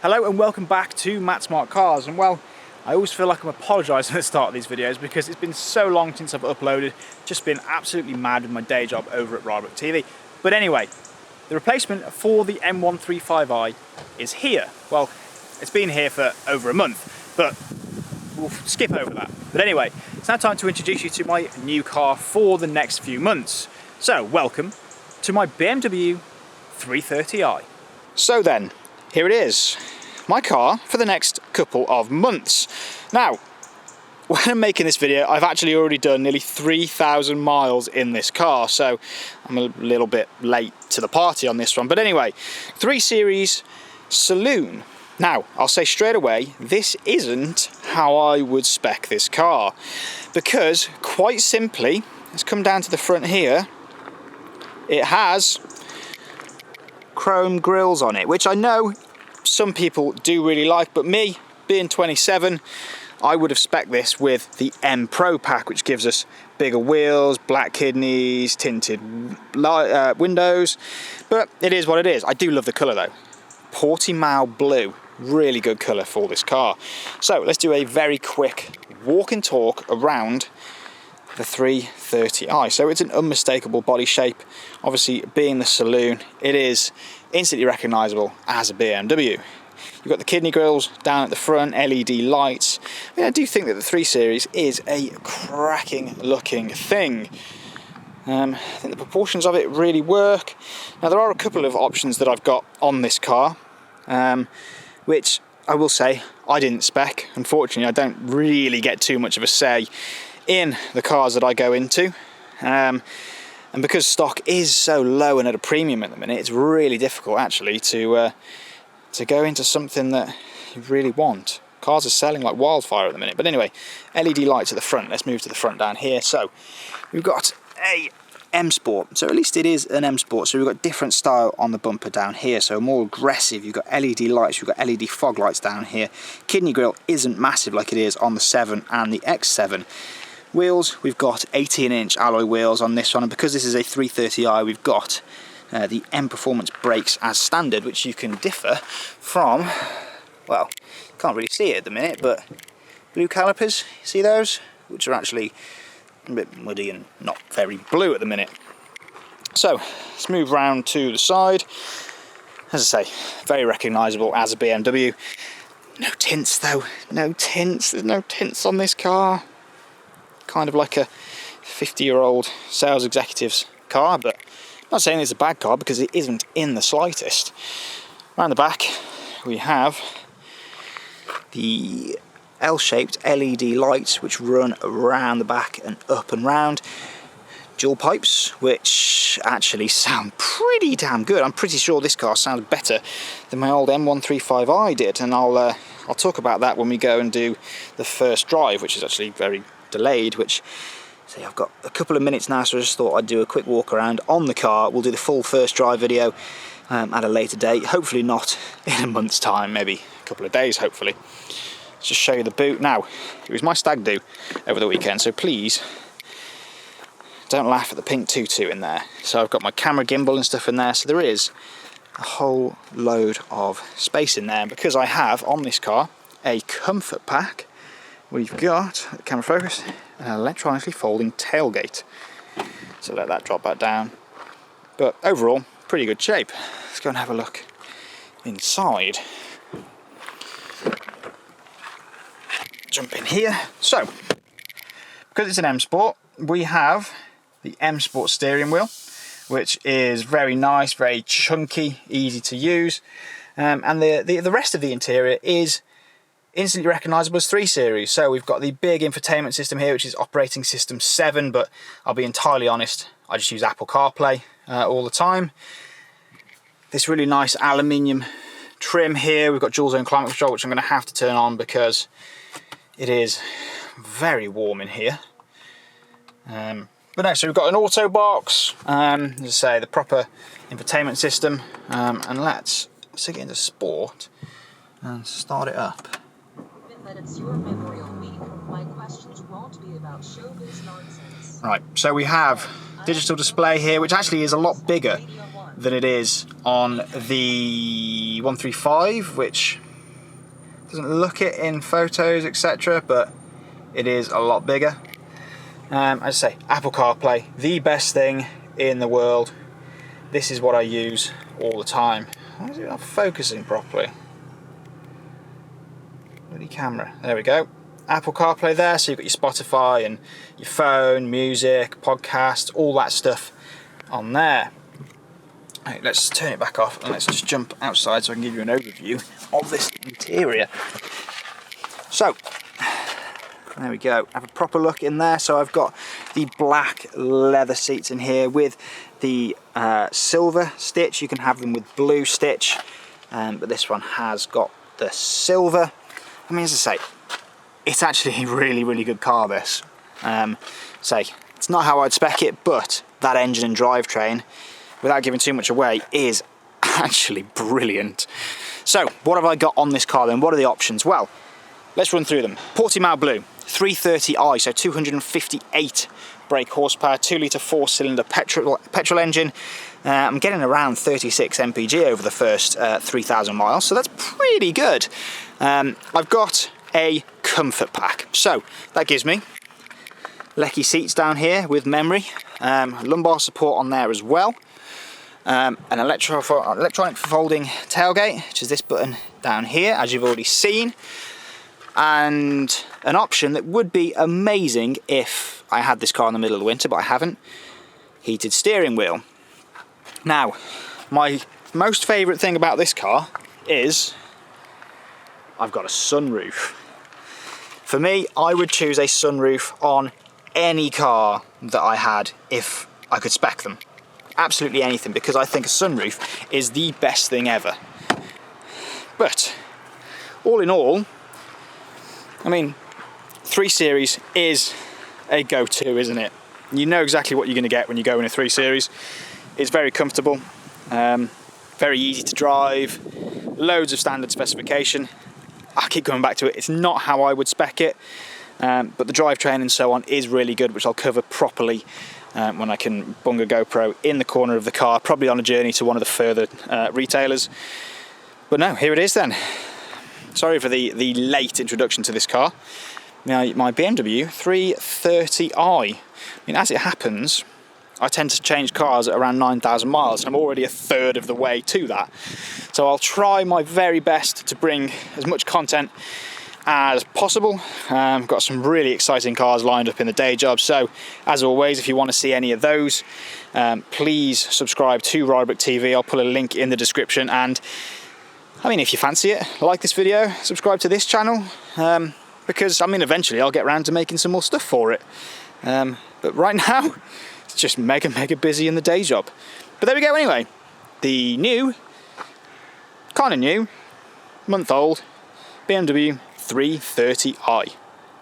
Hello and welcome back to Matt Smart Cars, and well, I always feel like I'm apologising at the start of these videos because it's been so long since I've uploaded, just been absolutely mad with my day job over at Rybrook TV. But anyway, the replacement for the M135i is here. Well, it's been here for over a month, but we'll skip over that. But anyway, it's now time to introduce you to my new car for the next few months. So, welcome to my BMW 330i. So then, here it is, my car for the next couple of months. Now, when I'm making this video, I've actually already done nearly 3,000 miles in this car, so I'm a little bit late to the party on this one. But anyway, 3 Series Saloon. Now, I'll say straight away, this isn't how I would spec this car, because quite simply, let's come down to the front here, it has chrome grills on it, which I know some people do really like, but me, being 27, I would have spec'd this with the M Pro pack, which gives us bigger wheels, black kidneys, tinted windows, but it is what it is. I do love the colour though. Portimao blue, really good colour for this car. So let's do a very quick walk and talk around the 330i. So it's an unmistakable body shape. Obviously, being the saloon, it is instantly recognisable as a BMW. You've got the kidney grills down at the front, LED lights. I mean, I do think that the 3 Series is a cracking looking thing. I think the proportions of it really work. Now, there are a couple of options that I've got on this car, which I will say I didn't spec. Unfortunately, I don't really get too much of a say in the cars that I go into, and because stock is so low and at a premium at the minute, it's really difficult actually to go into something that you really want. Cars are selling like wildfire at the minute. But anyway, LED lights at the front. Let's move to the front down here. So we've got a M Sport, so at least it is an M Sport. So we've got different style on the bumper down here, so more aggressive. You've got LED lights, you've got LED fog lights down here. Kidney grille isn't massive like it is on the 7 and the X7. Wheels, we've got 18-inch alloy wheels on this one, and because this is a 330i, we've got the M Performance brakes as standard, which you can differ from, well, can't really see it at the minute, but blue calipers, see those? Which are actually a bit muddy and not very blue at the minute. So, let's move round to the side. As I say, very recognisable as a BMW. No tints though, no tints, there's no tints on this car. Kind of like a 50-year-old sales executive's car, but I'm not saying it's a bad car because it isn't in the slightest. Around the back we have the L-shaped LED lights which run around the back and up and round. Dual pipes, which actually sound pretty damn good. I'm pretty sure this car sounds better than my old M135i did, and I'll talk about that when we go and do the first drive, which is actually very delayed, which, see, I've got a couple of minutes now, so I just thought I'd do a quick walk around on the car. We'll do the full first drive video at a later date, hopefully not in a month's time, maybe a couple of days hopefully. Let's just show you the boot. Now, it was my stag do over the weekend, so please don't laugh at the pink tutu in there. So I've got my camera gimbal and stuff in there, so there is a whole load of space in there. And because I have on this car a comfort pack, we've got, camera focus, an electronically folding tailgate. So let that drop back down. But overall, pretty good shape. Let's go and have a look inside. Jump in here. So, because it's an M Sport, we have the M Sport steering wheel, which is very nice, very chunky, easy to use. And the rest of the interior is instantly recognisable as 3 Series. So we've got the big infotainment system here, which is operating system 7, but I'll be entirely honest, I just use Apple CarPlay all the time. This really nice aluminium trim here. We've got dual zone climate control, which I'm going to have to turn on because it is very warm in here. But no, so we've got an auto box, as I say, the proper infotainment system, and let's stick it into sport and start it up. That it's your memorial week, my questions won't be about showbiz nonsense. Right, so we have digital display here, which actually is a lot bigger than it is on the 135, which Doesn't look it in photos, etc., but it is a lot bigger. As I say, Apple CarPlay, the best thing in the world. This is what I use all the time. Why is it not focusing properly? Bloody camera. There we go. Apple CarPlay there, so you've got your Spotify and your phone, music, podcast, all that stuff on there. Right, let's turn it back off and let's just jump outside so I can give you an overview of this interior. So, there we go. Have a proper look in there. So I've got the black leather seats in here with the silver stitch. You can have them with blue stitch, but this one has got the silver. I mean, as I say, it's actually a really, really good car, this. It's not how I'd spec it, but that engine and drivetrain, without giving too much away, is actually brilliant. So, what have I got on this car then? What are the options? Well, let's run through them. Portimao Blue, 330i, so 258 brake horsepower, 2-litre 4-cylinder petrol engine. I'm getting around 36 mpg over the first 3,000 miles, so that's pretty good. I've got a comfort pack, so that gives me lecky seats down here with memory, lumbar support on there as well, an electronic folding tailgate, which is this button down here, as you've already seen, and an option that would be amazing if I had this car in the middle of the winter, but I haven't, heated steering wheel. Now, my most favourite thing about this car is I've got a sunroof. For me, I would choose a sunroof on any car that I had if I could spec them. Absolutely anything, because I think a sunroof is the best thing ever. But, all in all, I mean, 3 Series is a go-to, isn't it? You know exactly what you're going to get when you go in a 3 Series. It's very comfortable, very easy to drive, loads of standard specification. I keep coming back to it, it's not how I would spec it, but the drivetrain and so on is really good, which I'll cover properly when I can bung a GoPro in the corner of the car, probably on a journey to one of the further retailers. But no, here it is then. Sorry for the late introduction to this car. My BMW 330i. I mean, as it happens, I tend to change cars at around 9,000 miles, and I'm already a third of the way to that. So I'll try my very best to bring as much content as possible. I've got some really exciting cars lined up in the day job, so as always, if you want to see any of those, please subscribe to Rybrook TV. I'll put a link in the description, and I mean, if you fancy it, like this video, subscribe to this channel, because I mean, eventually I'll get around to making some more stuff for it. But right now, it's just mega busy in the day job. But there we go anyway. The new, kind of new, month-old BMW 330i.